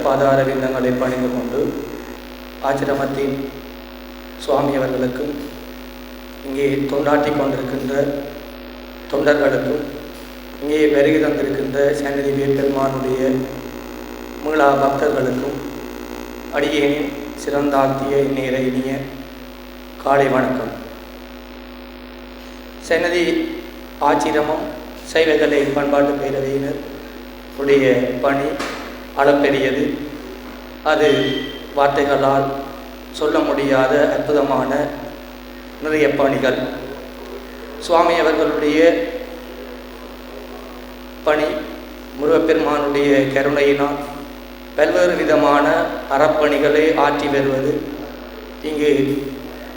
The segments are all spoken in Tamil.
பாதார விந்தங்களை பணிந்து கொண்டு ஆச்சிரமத்தின் சுவாமி அவர்களுக்கும் இங்கே தொண்டாற்றி கொண்டிருக்கின்ற தொண்டர்களுக்கும் இங்கே வருகை தந்திருக்கின்ற சன்னதி பெருமானுடைய மீளா பக்தர்களுக்கும் அடியேனின் சிறந்தாழ்த்திய நேர இனிய காலை வணக்கம். சன்னதி ஆச்சிரமம் சைவகலை பண்பாட்டு பேரவையினர் உடைய பணி அளப்பெரியது. அது வார்த்தைகளால் சொல்ல முடியாத அற்புதமான நிறைய பணிகள். சுவாமி அவர்களுடைய பணி முருகப்பெருமானுடைய கருணையினால் பல்வேறு விதமான அறப்பணிகளை ஆற்றி வருவது இங்கு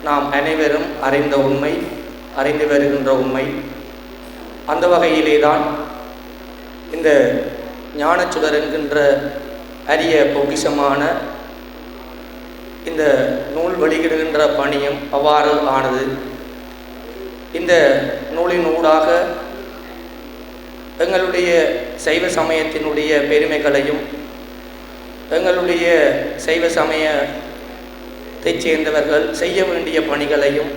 நாம் அனைவரும் அறிந்த உண்மை, அறிந்து வருகின்ற உண்மை. அந்த வகையிலே தான் இந்த ஞானச்சுடர் என்கின்ற அரிய பொக்கிஷமான இந்த நூல் வெளியிடுகின்ற பணியும் அவ்வாறு ஆனது. இந்த நூலின் ஊடாக எங்களுடைய சைவ சமயத்தினுடைய பெருமைகளையும் எங்களுடைய சைவ சமயத்தைச் சேர்ந்தவர்கள் செய்ய வேண்டிய பணிகளையும்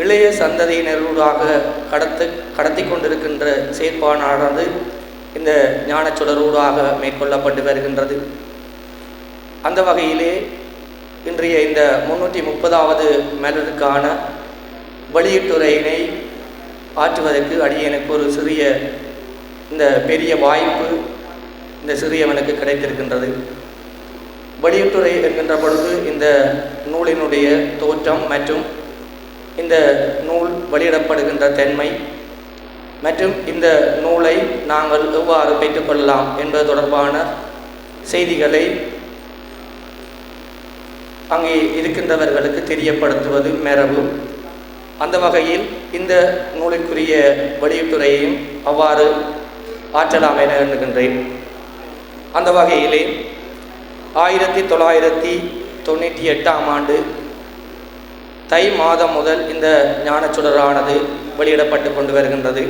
இளைய சந்ததியினரூடாக கடத்தி கொண்டிருக்கின்ற செயற்பாடானது இந்த ஞானச்சுடரூடாக மேற்கொள்ளப்பட்டு வருகின்றது. அந்த வகையிலே இன்றைய இந்த 330வது மலருக்கான வெளியீட்டுரையினை ஆற்றுவதற்கு அடியனுக்கு ஒரு சிறிய இந்த பெரிய வாய்ப்பு இந்த சிறியவனுக்கு கிடைத்திருக்கின்றது. வெளியீட்டுரை என்கின்ற பொழுது இந்த நூலினுடைய தோற்றம் மற்றும் இந்த நூல் வெளியிடப்படுகின்ற தன்மை மற்றும் இந்த நூலை நாங்கள் எவ்வாறு பெற்றுக்கொள்ளலாம் என்பது தொடர்பான செய்திகளை அங்கே இருக்கின்றவர்களுக்கு தெரியப்படுத்துவது மரபு. அந்த வகையில் இந்த நூலுக்குரிய வெளியீட்டுரையையும் அவ்வாறு ஆற்றலாம் என எண்ணுகின்றேன். அந்த வகையிலே 1998ஆம் ஆண்டு தை மாதம் முதல் இந்த ஞானச்சுடரானது வெளியிடப்பட்டு கொண்டு வருகின்றது.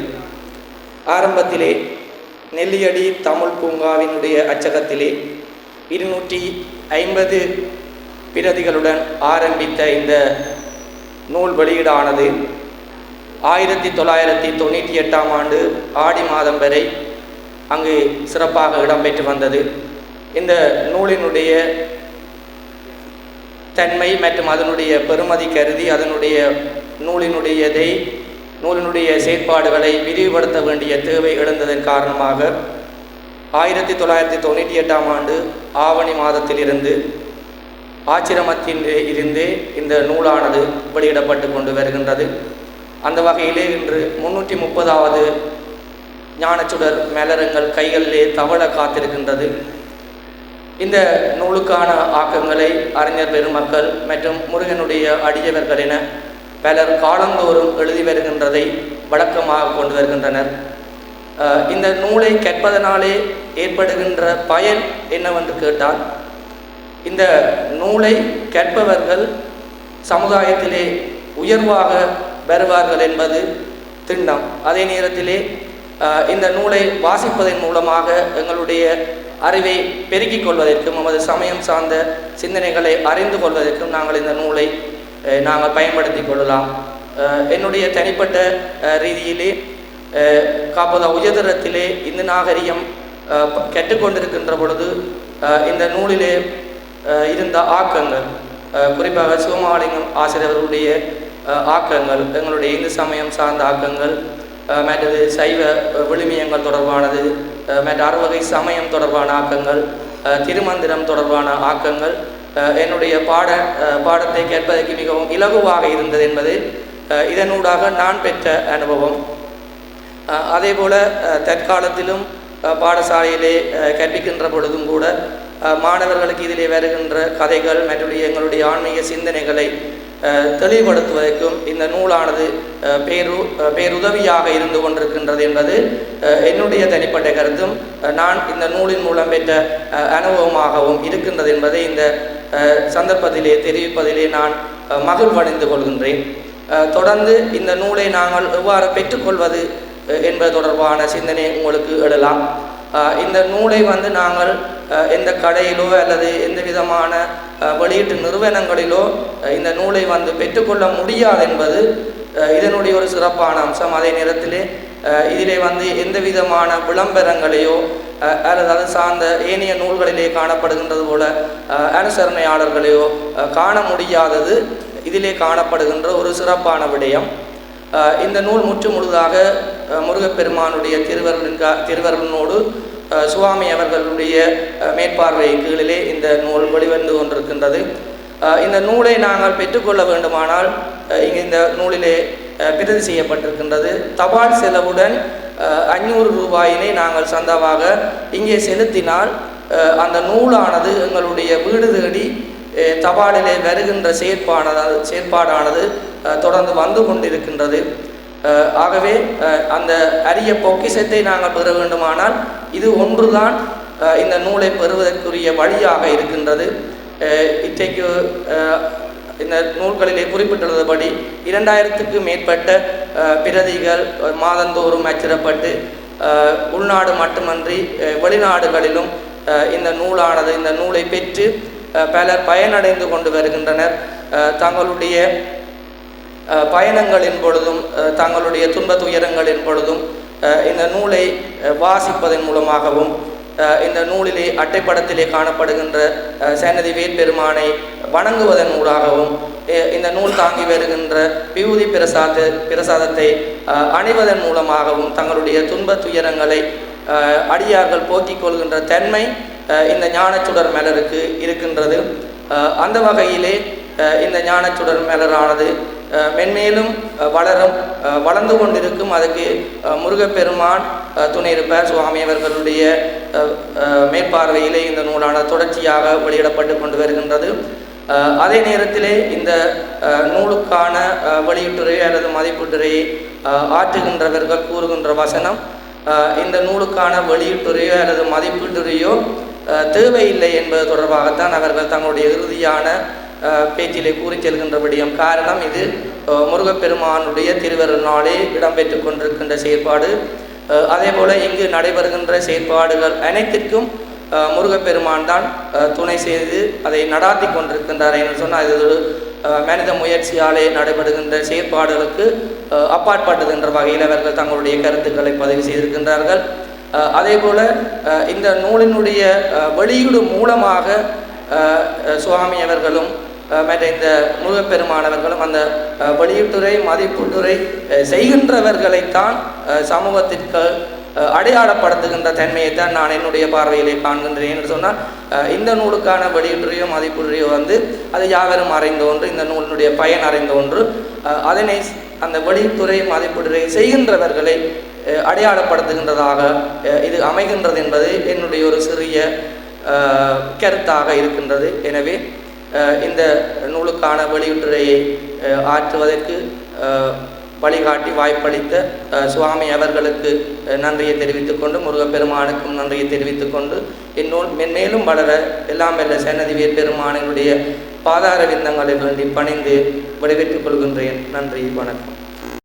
ஆரம்பத்திலே நெல்லியடி தமிழ் பூங்காவினுடைய அச்சகத்திலே 250 பிரதிகளுடன் ஆரம்பித்த இந்த நூல் வெளியீடானது 1998ஆம் ஆண்டு ஆடி மாதம் வரை அங்கு சிறப்பாக இடம்பெற்று வந்தது. இந்த நூலினுடைய தன்மை மற்றும் அதனுடைய பெருமதி கருதி அதனுடைய நூலினுடைய செயற்பாடுகளை விரிவுபடுத்த வேண்டிய தேவை எழுந்ததன் காரணமாக 1998ஆம் ஆண்டு ஆவணி மாதத்திலிருந்து ஆச்சிரமத்தில் இருந்தே இந்த நூலானது வெளியிடப்பட்டு கொண்டு வருகின்றது. அந்த வகையிலே இன்று 330வது ஞானச்சுடர் மலரங்கள் கைகளிலே தவள காத்திருக்கின்றது. இந்த நூலுக்கான ஆக்கங்களை அறிஞர் பெருமக்கள் மற்றும் முருகனுடைய அடியவர்கள் என பலர் காலந்தோறும் எழுதி வருகின்றதை வழக்கமாக கொண்டு வருகின்றனர். இந்த நூலை கற்பதனாலே ஏற்படுகின்ற பயன் என்னவென்று கேட்டால், இந்த நூலை கற்பவர்கள் சமுதாயத்திலே உயர்வாக வருவார்கள் என்பது திண்ணம். அதே நேரத்திலே இந்த நூலை வாசிப்பதன் மூலமாக எங்களுடைய அறிவை பெருக்கிக் கொள்வதற்கும் நமது சமயம் சார்ந்த சிந்தனைகளை அறிந்து கொள்வதற்கும் நாங்கள் இந்த நூலை நாங்கள் பயன்படுத்தி கொள்ளலாம். என்னுடைய தனிப்பட்ட ரீதியிலே காப்பதா உயர்தரத்திலே இந்த நாகரிகம் கற்றுக்கொண்டிருக்கின்ற பொழுது இந்த நூலிலே இருந்த ஆக்கங்கள், குறிப்பாக சிவமாலிங்கம் ஆசிரியர்களுடைய ஆக்கங்கள், எங்களுடைய இந்து சமயம் சார்ந்த ஆக்கங்கள், மற்றது சைவ விழுமியங்கள் தொடர்பானது, மற்ற அறுவகை சமயம் தொடர்பான ஆக்கங்கள், திருமந்திரம் தொடர்பான ஆக்கங்கள் என்னுடைய பாடத்தை கேட்பதற்கு மிகவும் இலகுவாக இருந்தது என்பது இதனூடாக நான் பெற்ற அனுபவம். அதேபோல் தற்காலத்திலும் பாடசாலையிலே கற்பிக்கின்ற பொழுதும் கூட மாணவர்களுக்கு இதிலே வருகின்ற கதைகள் மற்றும் எங்களுடைய ஆன்மீக சிந்தனைகளை தெளிவுபடுத்துவதற்கும் இந்த நூலானது பேருதவியாக இருந்து கொண்டிருக்கின்றது என்பது என்னுடைய தனிப்பட்ட கருத்தும் நான் இந்த நூலின் மூலம் பெற்ற அனுபவமாகவும் இருக்கின்றது என்பதை இந்த சந்தர்ப்பத்திலே தெரிவிப்பதிலே நான் மகிழ்வடைந்து கொள்கின்றேன். தொடர்ந்து இந்த நூலை நாங்கள் எவ்வாறு பெற்றுக்கொள்வது என்பது தொடர்பான சிந்தனை உங்களுக்கு எழலாம். இந்த நூலை வந்து நாங்கள் எந்த கடையிலோ அல்லது எந்த விதமான வெளியீட்டு நிறுவனங்களிலோ இந்த நூலை வந்து பெற்றுக்கொள்ள முடியாது என்பது இதனுடைய ஒரு சிறப்பான அம்சம். அதே நேரத்திலே இதிலே வந்து எந்த விதமான விளம்பரங்களையோ அல்லது அது சார்ந்த ஏனைய நூல்களிலே காணப்படுகின்றது போல அனுசரணையாளர்களையோ காண முடியாதது இதிலே காணப்படுகின்ற ஒரு சிறப்பான விடயம். இந்த நூல் முழுதாக முருகப்பெருமானுடைய திருவருளினோடு சுவாமி அவர்களுடைய மேற்பார்வை கீழிலே இந்த நூல் வெளிவந்து கொண்டிருக்கின்றது. இந்த நூலை நாங்கள் பெற்றுக்கொள்ள வேண்டுமானால் இங்கே இந்த நூலிலே பிரதி செய்யப்பட்டிருக்கின்றது. தபால் செலவுடன் 500 ரூபாயினை நாங்கள் சந்தாவாக இங்கே செலுத்தினால் அந்த நூலானது எங்களுடைய வீடு தேடி தபாலிலே வருகின்ற செயற்பாடானது தொடர்ந்து வந்து கொண்டிருக்கின்றது. ஆகவே அந்த அரிய பொக்கிஷத்தை நாங்கள் பெற வேண்டுமானால் இது ஒன்றுதான் இந்த நூலை பெறுவதற்குரிய வழியாக இருக்கின்றது. இன்றைக்கு இந்த நூல்களிலே குறிப்பிட்டுள்ளபடி 2000க்கு மேற்பட்ட பிரதிகள் மாதந்தோறும் அச்சிடப்பட்டு உள்நாடு மட்டுமன்றி வெளிநாடுகளிலும் இந்த நூலை பெற்று பலர் பயனடைந்து கொண்டு வருகின்றனர். தங்களுடைய பயணங்களின் பொழுதும் தங்களுடைய துன்ப துயரங்களின் பொழுதும் இந்த நூலை வாசிப்பதன் மூலமாகவும் இந்த நூலிலே அட்டைப்படத்திலே காணப்படுகின்ற சேனதி வேற்பெருமானை வணங்குவதன் மூலமாகவும் இந்த நூல் தாங்கி வருகின்ற விபூதி பிரசாதத்தை அணிவதன் மூலமாகவும் தங்களுடைய துன்ப துயரங்களை அடியார்கள் போக்கிக் கொள்கின்ற தன்மை இந்த ஞானச்சுடர் மலருக்கு இருக்கின்றது. அந்த வகையிலே இந்த ஞானச்சுடர் மலரானது மென்மேலும் வளர்ந்து கொண்டிருக்கும். அதுக்கு முருகப்பெருமான் துணை இருப்பார். சுவாமி அவர்களுடைய மேற்பார்வையிலே இந்த நூலானது தொடர்ச்சியாக வெளியிடப்பட்டு கொண்டு வருகின்றது. அதே நேரத்திலே இந்த நூலுக்கான வெளியீட்டுரை அல்லது மதிப்பீட்டுரையை ஆற்றுகின்றவர்கள் கூறுகின்ற வசனம், இந்த நூலுக்கான வெளியீட்டுரையோ அல்லது மதிப்பீட்டுரையோ தேவையில்லை என்பது தொடர்பாகத்தான் அவர்கள் தங்களுடைய இறுதியான பேச்சிலே கூறி செல்கின்றபடியும். காரணம், இது முருகப்பெருமானுடைய திருவருளினாலே இடம்பெற்று கொண்டிருக்கின்ற செயற்பாடு. அதே போல இங்கு நடைபெறுகின்ற செயற்பாடுகள் அனைத்திற்கும் முருகப்பெருமான் தான் துணை செய்து அதை நடாத்தி கொண்டிருக்கின்றார் என்று சொன்னால் இது ஒரு மனித முயற்சியாலே நடைபெறுகின்ற செயற்பாடுகளுக்கு அப்பாற்பட்டது என்ற வகையில் அவர்கள் தங்களுடைய கருத்துக்களை பதிவு செய்திருக்கின்றார்கள். அதே போல இந்த நூலினுடைய வெளியீடு மூலமாக சுவாமி அவர்களும் மற்ற இந்த முருகப்பெருமானவர்களும் அந்த வெளியீட்டுரை மதிப்பீட்டுரை செய்கின்றவர்களைத்தான் சமூகத்திற்கு அடையாளப்படுத்துகின்ற தன்மையைத்தான் நான் என்னுடைய பார்வையிலே காண்கின்றேன் என்று சொன்னால், இந்த நூலுக்கான வெளியீட்டுரையோ மதிப்பீட்டுரையோ வந்து அது யாவரும் அறிந்த ஒன்று, இந்த நூலினுடைய பயன் அறிந்த ஒன்று. அதனை அந்த வெளியீட்டுரை மதிப்பீட்டுரை செய்கின்றவர்களை அடையாளப்படுத்துகின்றதாக இது அமைகின்றது என்பது என்னுடைய ஒரு சிறிய கருத்தாக இருக்கின்றது. எனவே இந்த நூலுக்கான வெளியீட்டுரையை ஆற்றுவதற்கு வழிகாட்டி வாய்ப்பளித்த சுவாமி அவர்களுக்கு நன்றியை தெரிவித்துக்கொண்டு, முருகப்பெருமானுக்கும் நன்றியை தெரிவித்துக்கொண்டு, இந்நூல் மென்மேலும் வளர எல்லாம் வெல்ல சேனதி வேற்பெருமானுடைய பாதார விந்தங்களை வேண்டி பணிந்து விடைபெற்றுக் கொள்கின்றேன். நன்றி, வணக்கம்.